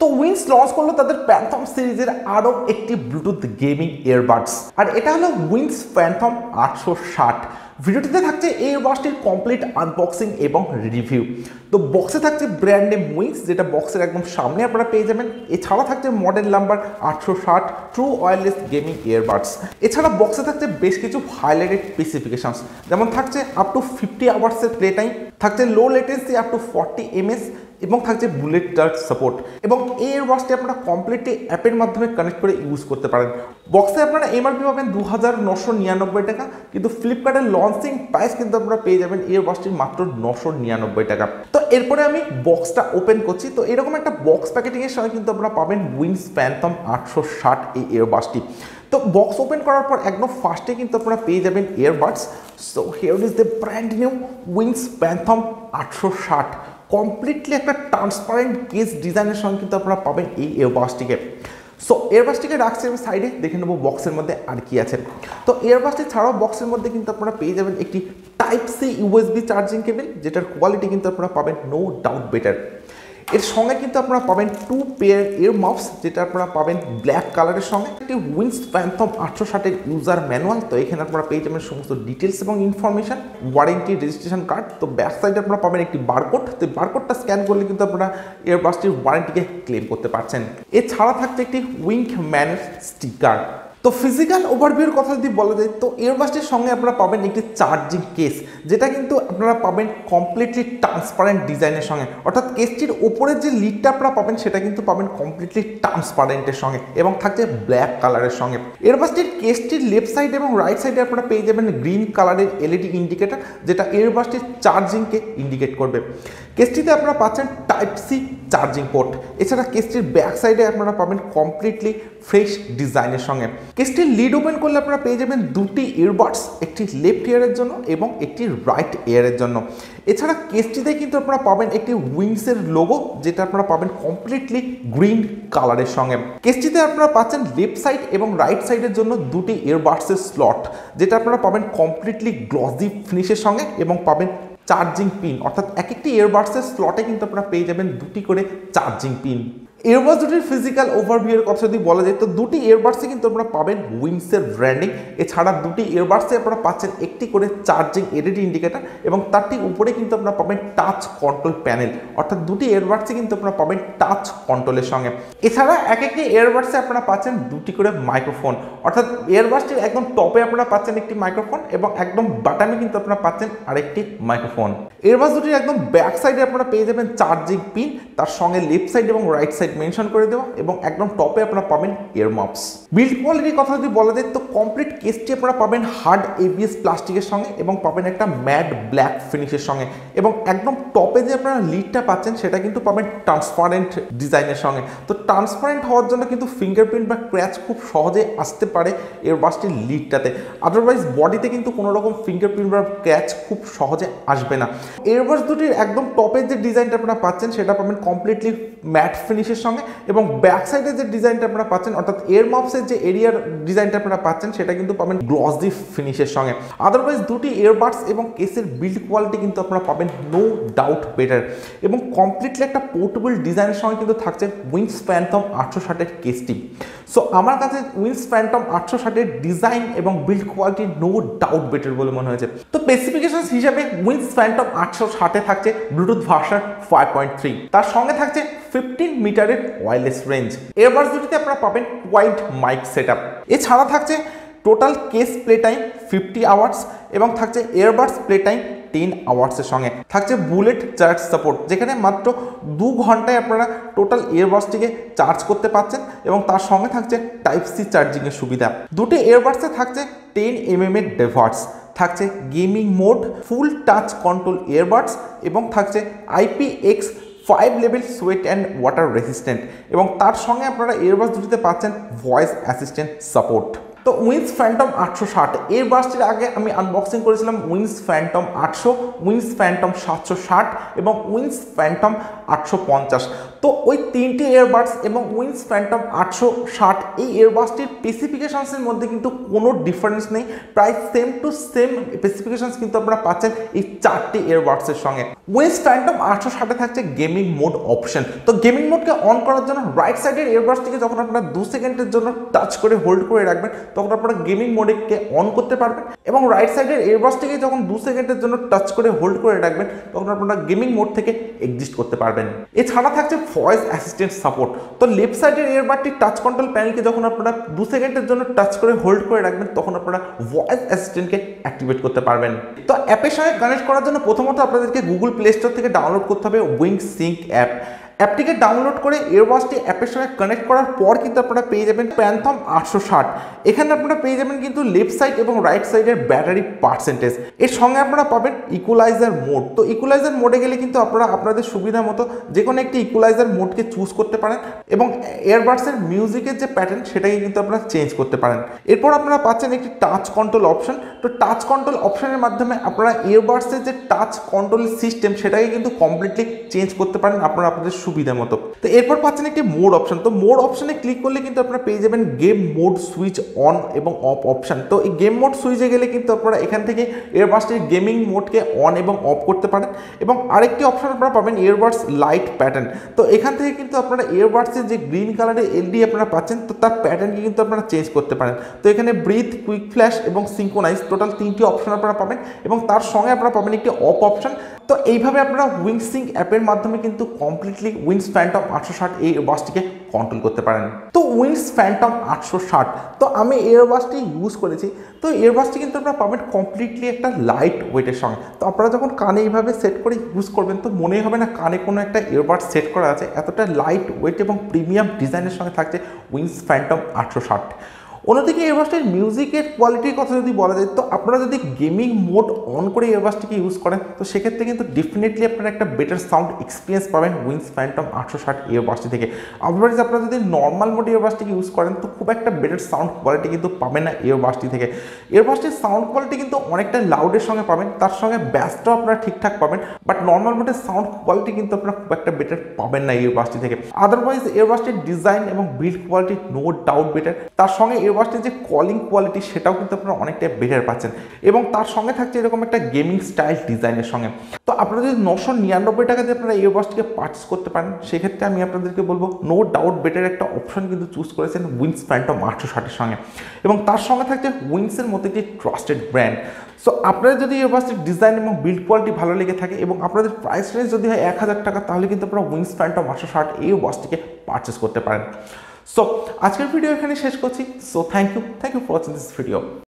তো wins launch করলো তাদের প্যান্থম সিরিজের আরও একটি ব্লুটুথ গেমিং ইয়ারবাডস, আর এটা হলো উইন্স প্যান্থম 860। ভিডিওটিতে থাকছে এই ইয়ারবাডসটির কমপ্লিট আনবক্সিং এবং রিভিউ। তো বক্সে থাকছে ব্র্যান্ড নেম উইন্স, যেটা বক্সের একদম সামনে আপনারা পেয়ে যাবেন। এছাড়া থাকছে model number 860 true wireless gaming earbuds. এছাড়া বক্সে থাকছে বেশ কিছু হাইলাইটেড স্পেসিফিকেশনস, যেমন থাকছে আপ টু 50 আওয়ার্সের প্লে টাইম, থাকছে লো লেটেন্সি আপ টু 40 ms, এবং থাকছে বুলেট টাচ সাপোর্ট। এবং এই ইয়ারবাডসটি আপনারা কমপ্লিটলি অ্যাপের মাধ্যমে কানেক্ট করে ইউজ করতে পারেন। বক্সে আপনারা এমআরপি পাবেন 2999 টাকা, কিন্তু ফ্লিপকার্টের লঞ্চিং প্রাইস কিন্তু আপনারা পেয়ে যাবেন এই ইয়ারবাডসটির মাত্র 999 টাকা। তো এরপরে আমি বক্সটা ওপেন করছি। তো এরকম একটা বক্স প্যাকেটিংয়ের সময় কিন্তু আপনারা পাবেন উইন্স প্যান্থম 860 এই ইয়ারবাডসটি। তো বক্স ওপেন করার পর একদম ফার্স্টে কিন্তু আপনারা পেয়ে যাবেন earbuds. So here is the brand new Wings Phantom 860। Completely একটা ট্রান্সপারেন্ট কেস ডিজাইনের সঙ্গে কিন্তু আপনারা পাবেন এই ইয়ারবাডসটিকে। সো ইয়ারবাডসটিকে রাখছি আমি সাইডে, দেখে নেবো বক্সের মধ্যে আর কি আছে। তো ইয়ারবাডসটি ছাড়াও বক্সের মধ্যে কিন্তু আপনারা পেয়ে যাবেন একটি type C USB charging cable, যেটার কোয়ালিটি কিন্তু আপনারা পাবেন নো ডাউট বেটার। এর সঙ্গে কিন্তু আপনারা পাবেন 2 পেয়ার ইয়ারমাফস, যেটা আপনারা পাবেন ব্ল্যাক কালারের সঙ্গে। একটি উইন্স প্যান্থম 860 ইউজার ম্যানুয়াল। তো এখানে আপনারা পেয়ে যাবেন সমস্ত ডিটেলস এবং ইনফরমেশন, ওয়ারেন্টি, রেজিস্ট্রেশন কার্ড। তো ব্যাক সাইডে আপনারা পাবেন একটি বারকোড। তো বারকোডটা স্ক্যান করলে কিন্তু আপনারা ইয়ারবাডসটির ওয়ারেন্টিকে ক্লেম করতে পারছেন। এছাড়া থাকছে একটি উইঙ্ক ম্যানের স্টিকার। তো ফিজিক্যাল ওভারভিউর কথা যদি বলা যায়, তো ইয়ারবাডসটির সঙ্গে আপনারা পাবেন একটি চার্জিং কেস, যেটা কিন্তু আপনারা পাবেন কমপ্লিটলি ট্রান্সপারেন্ট ডিজাইনের সঙ্গে। অর্থাৎ কেসটির ওপরের যে লিডটা আপনারা পাবেন সেটা কিন্তু পাবেন কমপ্লিটলি ট্রান্সপারেন্টের সঙ্গে, এবং থাকছে ব্ল্যাক কালারের সঙ্গে। ইয়ারবাডসটির কেসটির লেফট সাইড এবং রাইট সাইডে আপনারা পেয়ে যাবেন গ্রিন কালারের এলইডি ইন্ডিকেটর, যেটা ইয়ারবাডসটির চার্জিংকে ইন্ডিকেট করবে। কেসটিতে আপনারা পাচ্ছেন টাইপ সি চার্জিং পোর্ট। এছাড়া কেসটির ব্যাক সাইডে আপনারা পাবেন কমপ্লিটলি ফ্রেশ ডিজাইনের সঙ্গে। কেসটির লিড ওপেন করলে আপনারা পেয়ে যাবেন দুটি ইয়ারবাডস, একটি লেফট ইয়ারের জন্য এবং একটি রাইট ইয়ারের জন্য। এছাড়া কেসটিতে কিন্তু আপনারা পাবেন একটি উইংসের লোগো, যেটা আপনারা পাবেন কমপ্লিটলি গ্রিন কালারের সঙ্গে। কেসটিতে আপনারা পাচ্ছেন লেফট সাইড এবং রাইট সাইডের জন্য দুটি ইয়ারবাডসের স্লট, যেটা আপনারা পাবেন কমপ্লিটলি গ্লসি ফিনিশের সঙ্গে, এবং পাবেন চার্জিং পিন। অর্থাৎ এক একটি ইয়ারবাডসের স্লটে কিন্তু আপনারা পেয়ে যাবেন দুটি করে চার্জিং পিন। ইয়ারবাডস দুটির ফিজিক্যাল ওভারভিউয়ের কথা যদি বলা যায়, তো দুটি ইয়ারবাডসে কিন্তু আপনারা পাবেন উইংসের ব্র্যান্ডিং। এছাড়া দুটি ইয়ারবাডসে আপনারা পাচ্ছেন একটি করে চার্জিং এলইডি ইন্ডিকেটর, এবং তার ঠিক উপরে কিন্তু আপনারা পাবেন টাচ কন্ট্রোল প্যানেল। অর্থাৎ দুটি ইয়ারবাডসে কিন্তু আপনারা পাবেন টাচ কন্ট্রোলের সঙ্গে। এছাড়া এক একটি ইয়ারবাডসে আপনারা পাচ্ছেন দুটি করে মাইক্রোফোন। অর্থাৎ ইয়ারবাডসটির একদম টপে আপনারা পাচ্ছেন একটি মাইক্রোফোন, এবং একদম বাটামে কিন্তু আপনারা পাচ্ছেন আরেকটি মাইক্রোফোন। ইয়ারবাডস দুটির একদম ব্যাক সাইডে আপনারা পেয়ে যাবেন চার্জিং পিন, তার সঙ্গে লেফট সাইড এবং রাইট সাইড মেনশন করে দেওয়া, এবং একদম টপে আপনারা পাবেন ইয়ারমাফস। বিল্ড কোয়ালিটির কথা যদি বলা যায়, তো কমপ্লিট কেসটি আপনারা পাবেন হার্ড এবিএস প্লাস্টিকের সঙ্গে, এবং পাবেন একটা ম্যাট ব্ল্যাক ফিনিশের সঙ্গে। এবং একদম টপে যে আপনারা লিডটা পাচ্ছেন সেটা কিন্তু পাবেন ট্রান্সপারেন্ট ডিজাইনের সঙ্গে। তো ট্রান্সপারেন্ট হওয়ার জন্য কিন্তু ফিঙ্গারপ্রিন্ট বা ক্র্যাচ খুব সহজে আসতে পারে ইয়ারবাডসটির লিডটাতে। আদারওয়াইজ বডিতে কিন্তু কোনো রকম ফিঙ্গারপ্রিন্ট বা ক্র্যাচ খুব সহজে আসবে না। ইয়ারবাডস দুটির একদম টপের যে ডিজাইনটা আপনারা পাচ্ছেন সেটা পাবেন কমপ্লিটলি ম্যাট ফিনিশের সঙ্গে, এবং ব্যাক সাইডে যে ডিজাইনটা আপনারা পাচ্ছেন, অর্থাৎ ইয়ারমাফসের যে এরিয়ার ডিজাইনটা আপনারা পাচ্ছেন সেটা কিন্তু পাবেন গ্লসি ফিনিশের সঙ্গে। আদারওয়াইজ দুটি ইয়ারবাডস এবং কেসের বিল্ড কোয়ালিটি কিন্তু আপনারা পাবেন নো ডাউট বেটার, এবং কমপ্লিটলি একটা পোর্টেবল ডিজাইনের সঙ্গে কিন্তু থাকছে উইন্স প্যান্থম 860 কেসটি। সো আমার কাছে উইন্স প্যান্থম 860 ডিজাইন এবং build quality no doubt better বলে মনে হয়েছে। তো স্পেসিফিকেশনস হিসাবে উইন্স প্যান্থম 860 থাকছে ব্লুটুথ ভার্সন 5.3, তার সঙ্গে থাকছে 15 মিটারের ওয়্যারলেস রেঞ্জ। ইয়ারবাডস দুটিতে আপনারা পাবেন ওয়াইড মাইক সেটআপ। এছাড়া থাকছে total case play time 50 hours, এবং থাকছে ইয়ারবাডস প্লে টাইম 10 আওয়ার্সের সঙ্গে। থাকছে বুলেট চার্জ সাপোর্ট, যেখানে মাত্র 2 ঘন্টায় আপনারা টোটাল ইয়ারবাডসটিকে চার্জ করতে পারছেন, এবং তার সঙ্গে থাকছে টাইপ সি চার্জিংয়ের সুবিধা। দুটি ইয়ারবাডসে থাকছে 10 mm এর ডেভার্স, থাকছে গেমিং মোড, ফুল টাচ কন্ট্রোল ইয়ারবাডস, এবং থাকছে IPX5 level sweat and water resistant, এবং তার সঙ্গে আপনারা ইয়ারবাডস দুটিতে পাচ্ছেন ভয়েস অ্যাসিস্ট্যান্ট সাপোর্ট। তো উইন্স প্যান্থম 860 ইয়ারবাডসটির আগে আমি আনবক্সিং করেছিলাম উইন্স প্যান্থম 800, উইন্স প্যান্থম 760 এবং উইন্স প্যান্থম 850। তো ওই তিনটি ইয়ারবাডস এবং উইন্স ফ্যান্টম 860 এই ইয়ারবাডসটির স্পেসিফিকেশনসের মধ্যে কিন্তু কোনো ডিফারেন্স নেই, প্রায় সেম টু সেম স্পেসিফিকেশনস কিন্তু আপনারা পাচ্ছেন এই চারটি ইয়ারবাডসের সঙ্গে। উইন্স ফ্যান্টম 860 থাকছে গেমিং মোড অপশন। তো গেমিং মোডকে অন করার জন্য রাইট সাইডের ইয়ারবাডসটিকে যখন আপনারা 2 সেকেন্ডের জন্য টাচ করে হোল্ড করে রাখবেন তখন আপনারা গেমিং মোডকে অন করতে পারবেন, এবং রাইট সাইডের ইয়ারবাডসটিকে যখন 2 সেকেন্ডের জন্য টাচ করে হোল্ড করে রাখবেন তখন আপনারা গেমিং মোড থেকে এক্সিস্ট করতে পারবেন। এছাড়া থাকছে ভয়েস অ্যাসিস্ট্যান্ট সাপোর্ট। তো লেফট সাইডের ইয়ারবাডটি টাচ কন্ট্রোল প্যানেলকে যখন আপনারা 2 সেকেন্ডের জন্য টাচ করে হোল্ড করে রাখবেন তখন আপনারা ভয়েস অ্যাসিস্ট্যান্টকে অ্যাক্টিভেট করতে পারবেন। তো অ্যাপের সঙ্গে কানেক্ট করার জন্য প্রথমত আপনাদেরকে গুগল প্লে স্টোর থেকে ডাউনলোড করতে হবে উইংস সিঙ্ক অ্যাপ। অ্যাপটিকে ডাউনলোড করে ইয়ারবাডসটি অ্যাপের সঙ্গে কানেক্ট করার পর কিন্তু আপনারা পেয়ে যাবেন ফ্যান্টম 860। এখানে আপনারা পেয়ে যাবেন কিন্তু লেফট সাইড এবং রাইট সাইডের ব্যাটারি পার্সেন্টেজ। এর সঙ্গে আপনারা পাবেন ইকুয়ালাইজার মোড। তো ইকুয়ালাইজার মোডে গেলে কিন্তু আপনারা আপনাদের সুবিধা মতো যে কোনো একটি ইকুয়ালাইজার মোডকে চুজ করতে পারেন এবং ইয়ারবাডসের মিউজিকের যে প্যাটার্ন সেটাকে কিন্তু আপনারা চেঞ্জ করতে পারেন। এরপর আপনারা পাচ্ছেন একটি টাচ কন্ট্রোল অপশন। তো টাচ কন্ট্রোল অপশনের মাধ্যমে আপনারা ইয়ারবাডসের যে টাচ কন্ট্রোল সিস্টেম সেটাকে কিন্তু কমপ্লিটলি চেঞ্জ করতে পারেন আপনারা আপনাদের সুবিধা মতো। তো এরপর পাচ্ছেন একটি মোড অপশন। তো মোড অপশনে ক্লিক করলে কিন্তু আপনারা পেয়ে যাবেন গেম মোড সুইচ অন এবং অফ অপশন। তো এই গেম মোড সুইচে গেলে কিন্তু আপনারা এখান থেকে ইয়ারবাডসটির গেমিং মোডকে অন এবং অফ করতে পারেন, এবং আরেকটি অপশন আপনারা পাবেন ইয়ারবাডস লাইট প্যাটার্ন। তো এখান থেকে কিন্তু আপনারা ইয়ারবাডসের যে গ্রিন কালারের এলডি আপনারা পাচ্ছেন তো তার প্যাটার্নকে কিন্তু আপনারা চেঞ্জ করতে পারেন। তো এখানে ব্রিথ, কুইক ফ্ল্যাশ এবং সিঙ্ক্রোনাইজ টোটাল 3টি অপশন আপনারা পাবেন, এবং তার সঙ্গে আপনারা পাবেন একটি অফ অপশন। তো এইভাবে আপনারা উইংস সিঙ্ক অ্যাপের মাধ্যমে কিন্তু কমপ্লিটলি উইংস ফ্যান্টম 860 এই ইয়ারবাডসটিকে কন্ট্রোল করতে পারেন। তো উইংস ফ্যান্টম 860 তো আমি এই ইয়ারবাডসটি ইউজ করেছি। তো ইয়ারবাডসটি কিন্তু আপনারা পাবেন কমপ্লিটলি একটা লাইট ওয়েটের সঙ্গে। তো আপনারা যখন কানে এইভাবে সেট করে ইউজ করবেন তো মনেই হবে না কানে কোনো একটা ইয়ারবাডস সেট করা আছে, এতটা লাইট ওয়েট এবং প্রিমিয়াম ডিজাইনের সঙ্গে থাকছে উইংস ফ্যান্টম 860। অন্যদিকে ইয়ারবাডসটির মিউজিকের কোয়ালিটির কথা যদি বলা যায় তো আপনারা যদি গেমিং মোড অন করে ইয়ারবাডসটিকে ইউজ করেন তো সেক্ষেত্রে কিন্তু ডেফিনেটলি আপনারা একটা বেটার সাউন্ড এক্সপিরিয়েন্স পাবেন উইংস ফ্যান্টম 860 ইয়ারবাডসটি থেকে। আদারওয়াইজ আপনারা যদি নর্মাল মোড ইয়ারবাডসটিকে ইউজ করেন তো খুব একটা বেটার সাউন্ড কোয়ালিটি কিন্তু পাবেন না ইয়ারবাডসটি থেকে। ইয়ারবাডসটির সাউন্ড কোয়ালিটি কিন্তু অনেকটা লাউডের সঙ্গে পাবেন, তার সঙ্গে ব্যাসটাও আপনারা ঠিকঠাক পাবেন, বাট নর্মাল মোডের সাউন্ড কোয়ালিটি কিন্তু আপনারা খুব একটা বেটার পাবেন না ইয়ারবাডসটি থেকে। আদারওয়াইজ ইয়ারবাডসটির ডিজাইন এবং build quality no doubt better, তার সঙ্গে ইয়ারবাডসটির যে কলিং কোয়ালিটি সেটাও কিন্তু আপনারা অনেকটা বেটার পাচ্ছেন, এবং তার সঙ্গে থাকছে এরকম একটা গেমিং স্টাইল ডিজাইনের সঙ্গে। তো আপনারা যদি 999 টাকা দিয়ে আপনারা ইয়ারবাডসটিকে পারচেস করতে পারেন সেক্ষেত্রে আমি আপনাদেরকে বলবো নো ডাউট বেটার একটা অপশন কিন্তু চুজ করেছেন উইংস ফ্যান্টম 860 এর সঙ্গে, এবং তার সঙ্গে থাকছে উইংসের মধ্যে একটি ট্রাস্টেড ব্র্যান্ড। সো আপনাদের যদি ইয়ারবাডসটির ডিজাইন এবং বিল্ড কোয়ালিটি ভালো লেগে থাকে এবং আপনাদের প্রাইস রেঞ্জ যদি হয় 1000 টাকা তাহলে কিন্তু আপনারা উইংস ফ্যান্টম 860 এই ইয়ারবাডসটিকে পারচেস করতে পারেন। সো আজকের ভিডিও এখানে শেষ করছি। So thank you for watching this video.